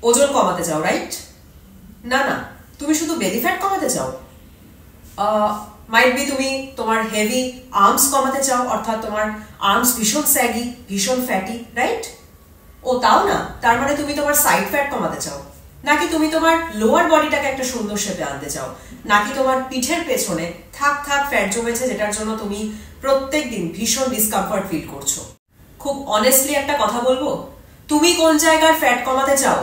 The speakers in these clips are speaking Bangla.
ওজন কমাতে চাও, রাইট? না না, তুমি শুধু বেলি ফ্যাট কমাতে চাও। মাইট বি তুমি তোমার হেভি আর্মস কমাতে চাও, অর্থাৎ তোমার আর্মস ভীষণ স্যাগি, ভীষণ ফ্যাটি, রাইট? ও তাও না, তার মানে তুমি তোমার সাইড ফ্যাট কমাতে চাও, নাকি তুমি তোমার লোয়ার বডিটাকে একটা সুন্দর শেপে আনতে চাও, নাকি তোমার পিঠের পেছনে থাক ফ্যাট জমেছে যেটার জন্য তুমি প্রত্যেকদিন ভীষণ ডিসকমফর্ট ফিল করছো। খুব অনেস্টলি একটা কথা বলবো, তুমি কোন জায়গার ফ্যাট কমাতে চাও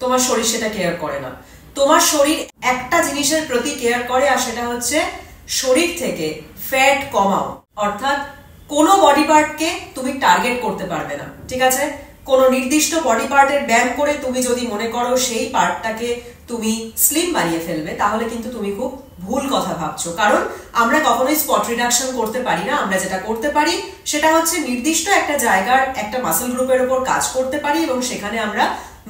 তোমার শরীর সেটা কেয়ার করে না। তোমার শরীর একটা জিনিসের প্রতি কেয়ার করে, আর সেটা হচ্ছে শরীর থেকে ফ্যাট কমাও। অর্থাৎ কোনো বডি পার্টকে তুমি টার্গেট করতে পারবে না, ঠিক আছে? কোনো নির্দিষ্ট বডি পার্টের ব্যায়াম করে তুমি যদি মনে করো সেই পার্টটাকে তুমি স্লিম বানিয়ে ফেলবে, তাহলে কিন্তু তুমি খুব ভুল কথা ভাবছো। কারণ আমরা কখনোই স্পট রিডাকশন করতে পারি না। আমরা যেটা করতে পারি সেটা হচ্ছে নির্দিষ্ট একটা জায়গার একটা মাসল গ্রুপের উপর কাজ করতে পারি এবং সেখানে আমরা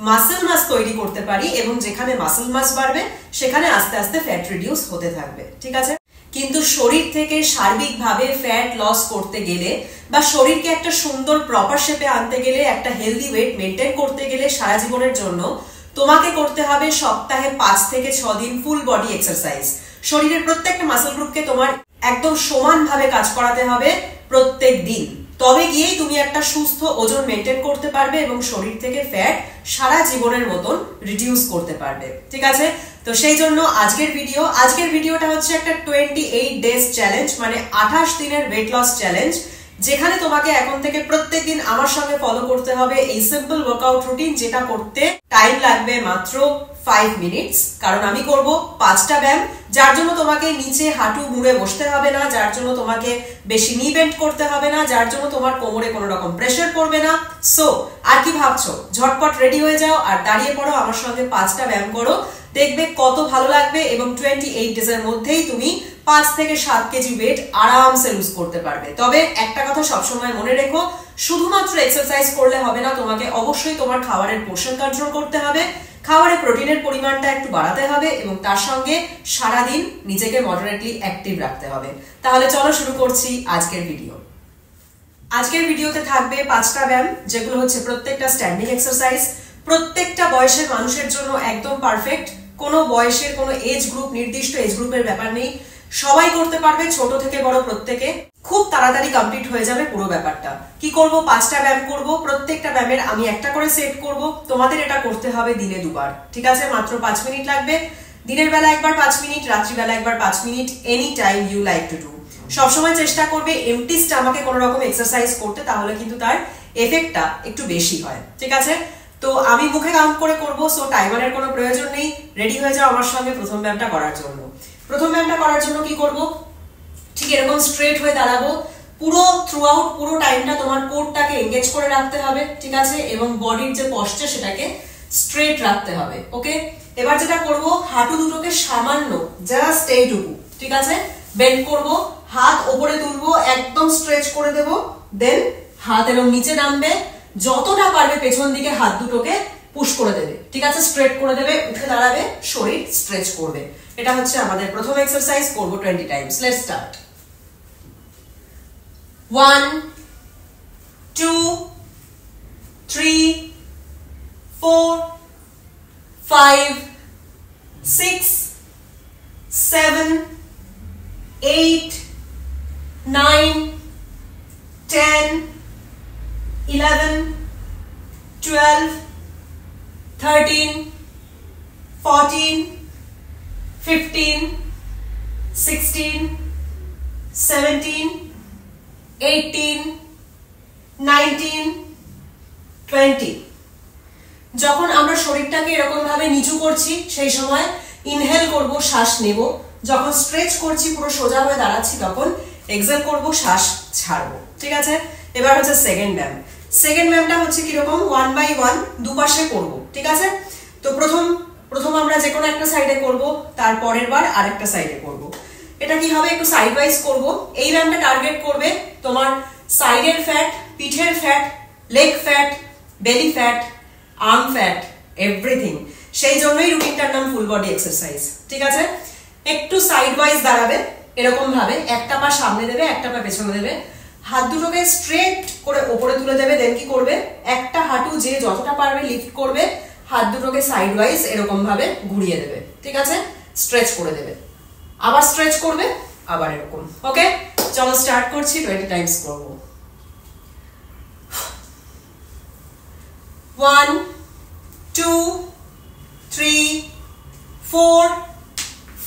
মাসল মাস তৈরি করতে পারি, এবং যেখানে মাসল মাস বাড়বে সেখানে আস্তে আস্তে ফ্যাট রিডিউস হতে থাকবে, ঠিক আছে? কিন্তু শরীর থেকে সার্বিকভাবে ফ্যাট লস করতে গেলে বা শরীরকে একটা সুন্দর প্রপার শেপে আনতে গেলে, একটা হেলদি ওয়েট মেনটেন করতে গেলে সারা জীবনের জন্য তোমাকে করতে হবে সপ্তাহে 5 থেকে 6 দিন ফুল বডি এক্সারসাইজ। শরীরের প্রত্যেকটা মাসল গ্রুপকে তোমার একদম সমানভাবে কাজ করাতে হবে প্রত্যেক দিন। তবে গিয়েই তুমি একটা সুস্থ ওজন মেনটেন করতে পারবে এবং শরীর থেকে ফ্যাট সারা জীবনের মতন রিডিউস করতে পারবে, ঠিক আছে? তো সেই জন্য আজকের ভিডিওটা হচ্ছে একটা 28 ডেজ চ্যালেঞ্জ, মানে 28 দিনের ওয়েট লস চ্যালেঞ্জ, যেখানে তোমাকে এখন থেকে প্রত্যেকদিন আমার সঙ্গে ফলো করতে হবে এই সিম্পল ওয়ার্কআউট রুটিন, যেটা করতে টাইম লাগবে মাত্র 5 মিনিটস। কারণ আমি করব 5টা ব্যায়াম, যার জন্য তোমাকে নিচে হাঁটু মুড়ে বসতে হবে না, যার জন্য তোমাকে বেশি নি বেন্ড করতে হবে না, যার জন্য তোমার কোমরে কোনো রকম প্রেসার পড়বে না। সো আর কি ভাবছো? ঝটপট রেডি হয়ে যাও আর দাঁড়িয়ে পড়ো, আমার সঙ্গে 5টা ব্যায়াম করো, দেখবে কত ভালো লাগবে। এবং 28 ডেজের মধ্যেই তুমি 5 থেকে 7 কেজি ওয়েট আরামসে লুজ করতে পারবে। তবে একটা কথা সবসময় মনে রেখো, শুধুমাত্র এক্সারসাইজ করলে হবে না, তোমাকে অবশ্যই তোমার খাবারের পোর্শন কন্ট্রোল করতে হবে, খাবারে প্রোটিনের পরিমাণটা একটু বাড়াতে হবে, এবং তার সঙ্গে সারাদিন নিজেকে মডারেটলি অ্যাক্টিভ রাখতে হবে। তাহলে চলো শুরু করছি আজকের ভিডিও। আজকের ভিডিওতে থাকবে 5টা ব্যায়াম, যেগুলো হচ্ছে প্রত্যেকটা স্ট্যান্ডিং এক্সারসাইজ, প্রত্যেকটা বয়সের মানুষের জন্য একদম পারফেক্ট। কোনো বয়সের কোনো এজ গ্রুপ, নির্দিষ্ট এজ গ্রুপের ব্যাপার নেই, সবাই করতে পারবে, ছোট থেকে বড় প্রত্যেকে। খুব তাড়াতাড়ি কমপ্লিট হয়ে যাবে পুরো ব্যাপারটা। কি করব? 5টা ব্যায়াম করব, প্রত্যেকটা ব্যায়ামের আমি একটা করে সেট করব। তোমাদের এটা করতে হবে দিনে 2 বার, ঠিক আছে? মাত্র 5 মিনিট লাগবে। দিনের বেলা একবার 5 মিনিট, রাত্রিবেলা একবার 5 minute, any time you like to do. সবসময় চেষ্টা করবে এমটি স্টমাকে কোনো রকম এক্সারসাইজ করতে, তাহলে কিন্তু তার এফেক্টটা একটু বেশি হয়, ঠিক আছে? তো আমি মুখে কাউন্ট করে করব, সো টাইমারের কোনো প্রয়োজন নেই। রেডি হয়ে যাও আমার সঙ্গে প্রথম ব্যায়ামটা করার জন্য। প্রথম ব্যায়ামটা করার জন্য কি করব? ঠিক এরকম স্ট্রেট হয়ে দাঁড়াবো। পুরো থ্রুআউট পুরো টাইমটা তোমার কোরটাকে এনগেজ করে রাখতে হবে, ঠিক আছে? এবং বডির যে পশ্চার সেটাকে স্ট্রেট রাখতে হবে, ওকে? এবার যেটা করব, হাঁটু দুটোকে সামান্য জাস্ট এইটুকু, ঠিক আছে, বেন্ড করব, হাত উপরে তুলবো, একদম স্ট্রেচ করে দেব, দেন হাত এবং নিচে নামবে, যতটা পারবে পেছন দিকে হাত দুটোকে পুশ করে দেবে, ঠিক আছে? স্ট্রেট করে দেবে, উঠে দাঁড়াবে, শরীর স্ট্রেচ করবে। এটা হচ্ছে আমাদের প্রথম এক্সারসাইজ, করব 20 টাইমস। Let's start. 1 2 3 4 5 6 7 8 9 10 11 12 13 14 15 16 17 18 19 20। যখন আমরা শরীরটাকে এরকম ভাবে নিচু করছি সেই সময় ইনহেল করব, শ্বাস নেব। যখন স্ট্রেচ করছি, পুরো সোজা হয়ে দাঁড়াচ্ছি, তখন এক্সহেল করব, শ্বাস ছাড়বো, ঠিক আছে? এবার হচ্ছে সেকেন্ড ব্যায়াম। সেকেন্ড ব্যায়ামটা হচ্ছে কিরকম, 1 বাই 1 দুপাশে করব, ঠিক আছে? তো প্রথম আমরা যে কোনো একটা সাইডে করব, তারপরের বার আরেকটা সাইডে করব। এটা কি হবে, একটু সাইড ওয়াইজ করব। এই ব্যায়ামটা টার্গেট করবে তোমার সাইডের ফ্যাট, পিঠের fat, leg fat, belly fat, arm fat, everything. সেই জন্যই রুটিনটার নাম ফুল বডি এক্সারসাইজ, ঠিক আছে? একটু সাইড ওয়াইজ দাঁড়াবে, এরকম ভাবে একটা পা সামনে দেবে, একটা পা পেছনে দেবে, হাত দুটোকে স্ট্রেট করে উপরে তুলে দেবে। দেন কি করবে, একটা হাঁটু যে যতটা পারবে লিফট করবে, হাত দুটোকে সাইড ওয়াইজ এরকম ভাবে ঘুরিয়ে দেবে, ঠিক আছে? স্ট্রেচ করে দেবে, আবার স্ট্রেচ করবে, আবার এরকম। ওকে, চলো স্টার্ট করছি, 20 টাইমস করব। 1 2 3 4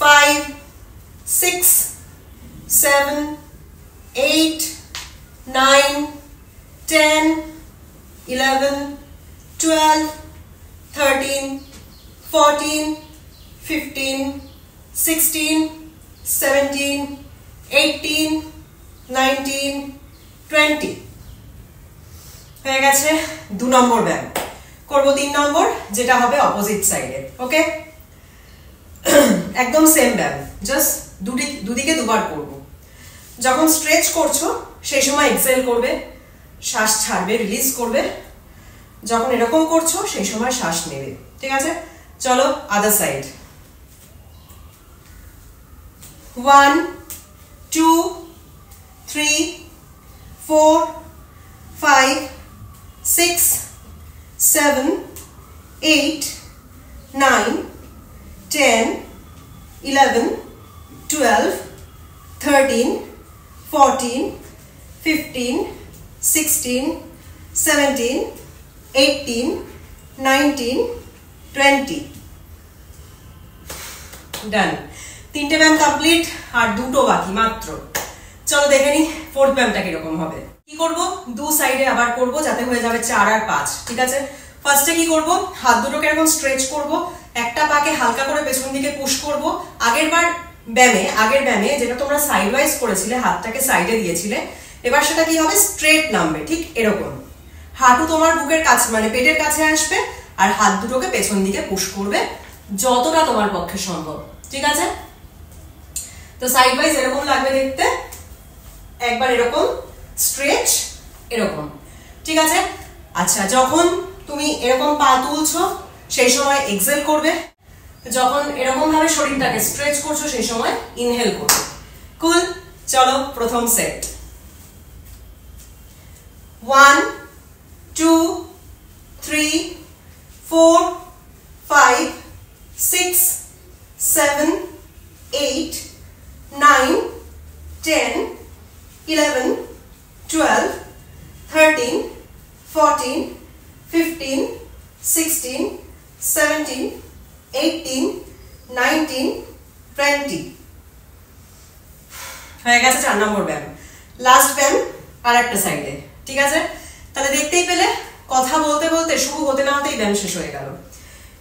5 6 7 8 9 10 11 12 13 14 15 16 17 18 19 20 হয়ে গেছে। 2 নম্বর ব্যায়াম করব, 3 নম্বর, যেটা হবে অপোজিট সাইডে। ওকে, একদম সেম ব্যায়াম, জাস্ট দুদিকে দুবার করব। যখন স্ট্রেচ করছো সেই সময় এক্সেল করবে, শ্বাস ছাড়বে, রিলিজ করবে। যখন এরকম করছো সেই সময় শ্বাস নেবে, ঠিক আছে? চলো আদার সাইড। 1 2 3 4 5 6 7 8 9 10 11 12 13 14 15 16 17 18 19 20 ডান। 3টে ব্যায়াম কমপ্লিট, আর 2টো বাকি মাত্র। চলো দেখে নি ফোর্থ ব্যায়ামটা কিরকম হবে। কি করব, দু সাইডে আবার করব, যাতে হয়ে যাবে 4 আর 5, ঠিক আছে? ফার্স্টে কি করব, হাত দুটোকে এরকম স্ট্রেচ করব, একটা পাকে হালকা করে পেছন দিকে পুশ করব। আগের ব্যায়ামে যেটা তোমরা সাইড ওয়াইজ করেছিলে, হাতটাকে সাইডে দিয়েছিলে, এবার সেটা কি হবে, স্ট্রেট নামবে, ঠিক এরকম। হাঁটু তোমার বুকের কাছে মানে পেটের কাছে আসবে, আর হাত দুটোকে পেছন দিকে পুশ করবে যতটা তোমার পক্ষে সম্ভব, ঠিক আছে? তো সাইড ওয়াইজ এরকম লাগবে দেখতে, একবার এরকম স্ট্রেচ, এরকম, ঠিক আছে? আচ্ছা, যখন তুমি এরকম পা তুলছো সেই সময় এক্সেল করবে, যখন এরকম ভাবে শরীরটাকে স্ট্রেচ করছো সেই সময় ইনহেল করবে। কুল, চলো প্রথম সেট। 1 2 3 4 5 6 7 8 9 10 11 12 13 14 15 16 17 18 19 20 হয়ে গেছে 4 নম্বর ব্যায়াম। লাস্ট ব্যায়াম আর একটা সাইডে, ঠিক আছে? তাহলে দেখতেই পেলে কথা বলতে বলতে শুরু হতে না হতেই ব্যায়াম শেষ হয়ে গেল।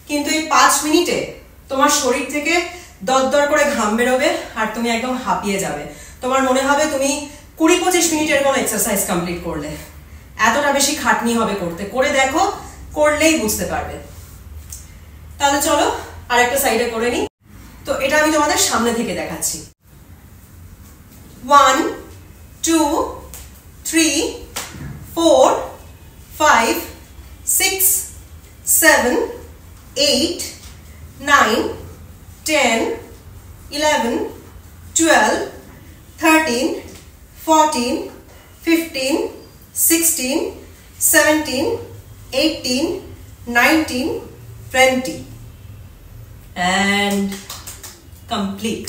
কিন্তু এই 5 মিনিটে তোমার শরীর থেকে দরদর করে ঘাম বেরোবে, আর তুমি একদম হাঁপিয়ে যাবে। তোমার মনে হবে তুমি 20-25 মিনিটের কোনো এক্সারসাইজ কমপ্লিট করলে। এতটা বেশি খাটনি হবে করতে, করে দেখো, করলেই বুঝতে পারবে। তাহলে চলো আরেকটা সাইডে করে নি। তো এটা আমি তোমাদের সামনে থেকে দেখাচ্ছি। 1 2 3 4 5 6 7 8 9 10 11 12 13 14 15 16 17 18 19 20 and complete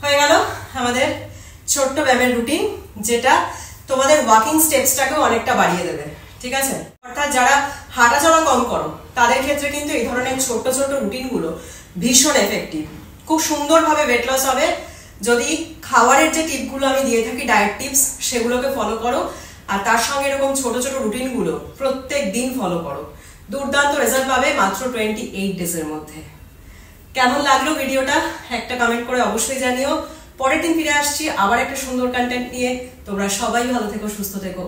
হয়ে গেল আমাদের ছোট্ট ব্যায়ামের রুটিন, যেটা তোমাদের ওয়াকিং স্টেপসটাকেও অনেকটা বাড়িয়ে দেবে, ঠিক আছে? অর্থাৎ যারা হাঁটাচলা কম করো তাদের ক্ষেত্রে কিন্তু এই ধরনের ছোট্ট ছোট্ট রুটিনগুলো ভীষণ এফেক্টিভ। খুব সুন্দরভাবে ওয়েট লস হবে যদি খাবারের যে টিপগুলো আমি দিয়ে থাকি, ডায়েট টিপস, সেগুলোকে ফলো করো, আর তার সঙ্গে এরকম ছোট ছোট রুটিনগুলো প্রত্যেক দিন ফলো করো। দুর্দান্ত রেজাল্ট পাবে মাত্র 28 ডেজের মধ্যে। কেমন লাগলো ভিডিওটা একটা কমেন্ট করে অবশ্যই জানিও। পরের দিন ফিরে আসছি আবার একটা সুন্দর কন্টেন্ট নিয়ে। তোমরা সবাই ভালো থেকো, সুস্থ থেকো।